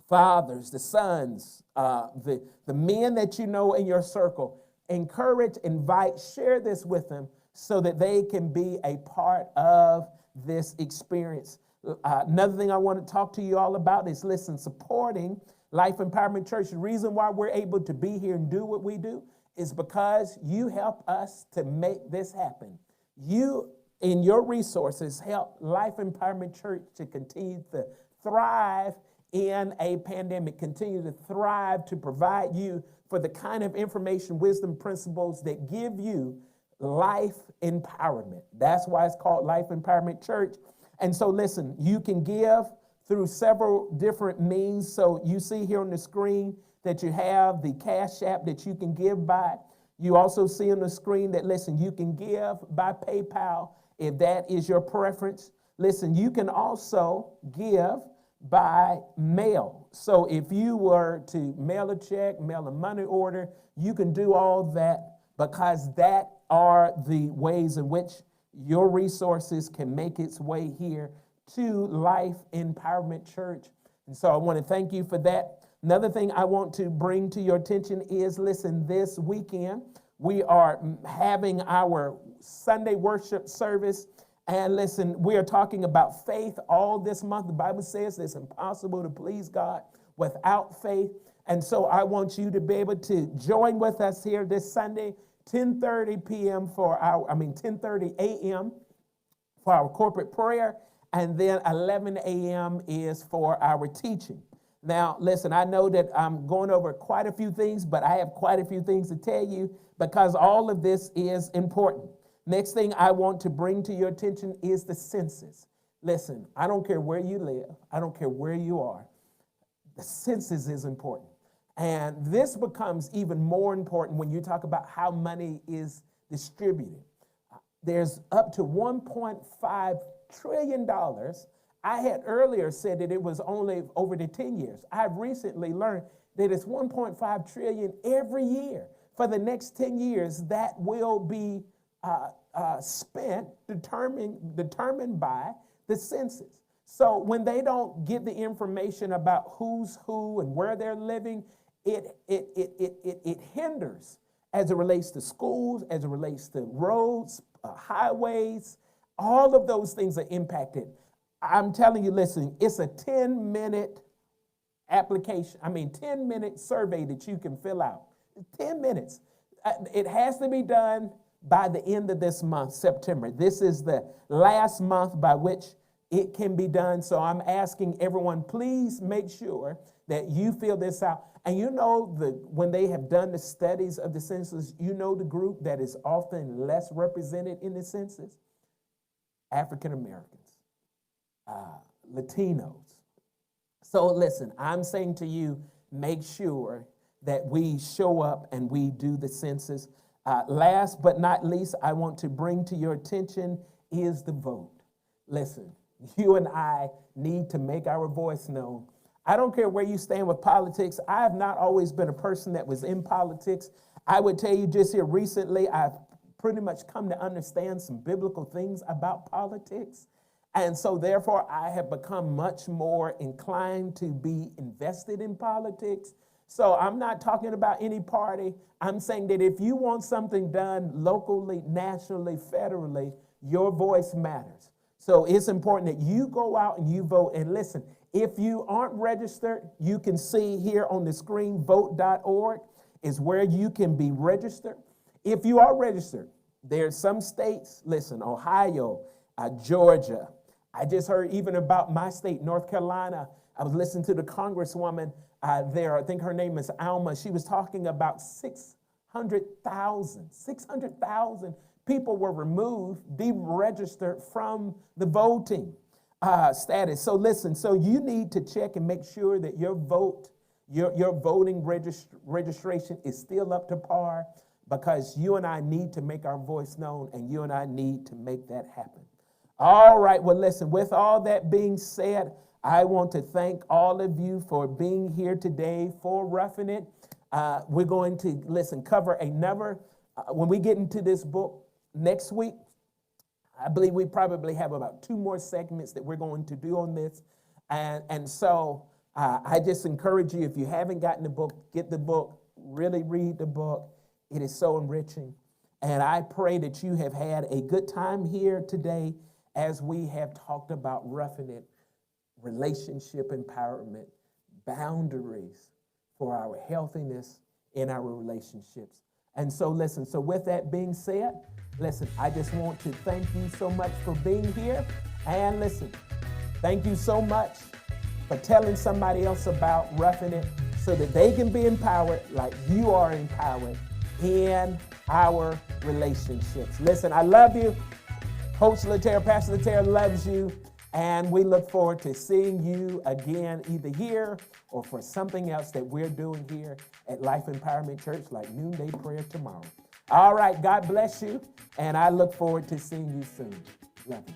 Fathers, the sons, the men that you know in your circle, encourage, invite, share this with them so that they can be a part of this experience. Another thing I want to talk to you all about is, listen, supporting Life Empowerment Church. The reason why we're able to be here and do what we do is because you help us to make this happen. You, in your resources, help Life Empowerment Church to continue to thrive in a pandemic, continue to thrive, to provide you for the kind of information, wisdom, principles that give you life empowerment. That's why it's called Life Empowerment Church. And so listen, you can give through several different means. So you see here on the screen that you have the Cash App that you can give by. You also see on the screen that, listen, you can give by PayPal if that is your preference. Listen, you can also give by mail. So if you were to mail a check, mail a money order, you can do all that because that are the ways in which your resources can make its way here to Life Empowerment Church. And so I want to thank you for that. Another thing I want to bring to your attention is, listen, this weekend we are having our Sunday worship service. And listen, we are talking about faith all this month. The Bible says it's impossible to please God without faith. And so I want you to be able to join with us here this Sunday, 10:30 p.m. 10:30 a.m. for our corporate prayer. And then 11 a.m. is for our teaching. Now, listen, I know that I'm going over quite a few things, but I have quite a few things to tell you because all of this is important. Next thing I want to bring to your attention is the census. Listen, I don't care where you live. I don't care where you are. The census is important. And this becomes even more important when you talk about how money is distributed. There's up to $1.5 trillion. I had earlier said that it was only over the 10 years. I've recently learned that it's 1.5 trillion every year. For the next 10 years, that will be spent, determined by the census. So when they don't get the information about who's who and where they're living, it hinders as it relates to schools, as it relates to roads, highways. All of those things are impacted. I'm telling you, listen, it's a 10-minute application. 10-minute survey that you can fill out. 10 minutes. It has to be done by the end of this month, September. This is the last month by which it can be done. So I'm asking everyone, please make sure that you fill this out. And when they have done the studies of the census, the group that is often less represented in the census? African Americans, Latinos. So listen, I'm saying to you, make sure that we show up and we do the census. Last but not least, I want to bring to your attention is the vote. Listen, you and I need to make our voice known. I don't care where you stand with politics. I have not always been a person that was in politics. I would tell you just here recently, I've pretty much come to understand some biblical things about politics. And so therefore, I have become much more inclined to be invested in politics. So I'm not talking about any party. I'm saying that if you want something done locally, nationally, federally, your voice matters. So it's important that you go out and you vote. And listen, if you aren't registered, you can see here on the screen, vote.org is where you can be registered. If you are registered, there's some states, listen, Ohio, Georgia. I just heard even about my state, North Carolina. I was listening to the congresswoman there. I think her name is Alma. She was talking about 600,000 people were removed, deregistered from the voting status. So listen, so you need to check and make sure that your vote, your voting registration is still up to par, because you and I need to make our voice known, and you and I need to make that happen. All right, well, listen, with all that being said, I want to thank all of you for being here today for Ruffin' It. We're going to, cover another, when we get into this book next week, I believe we probably have about 2 more segments that we're going to do on this. And so I just encourage you, if you haven't gotten the book, get the book, really read the book. It is so enriching. And I pray that you have had a good time here today as we have talked about Ruffin' It, relationship empowerment, boundaries for our healthiness in our relationships. And so listen, so with that being said, listen, I just want to thank you so much for being here. And listen, thank you so much for telling somebody else about Ruffin' It so that they can be empowered like you are empowered in our relationships. Listen, I love you. Coach LaTerra, Pastor LaTerra loves you. And we look forward to seeing you again, either here or for something else that we're doing here at Life Empowerment Church, like noonday prayer tomorrow. All right, God bless you. And I look forward to seeing you soon. Love you.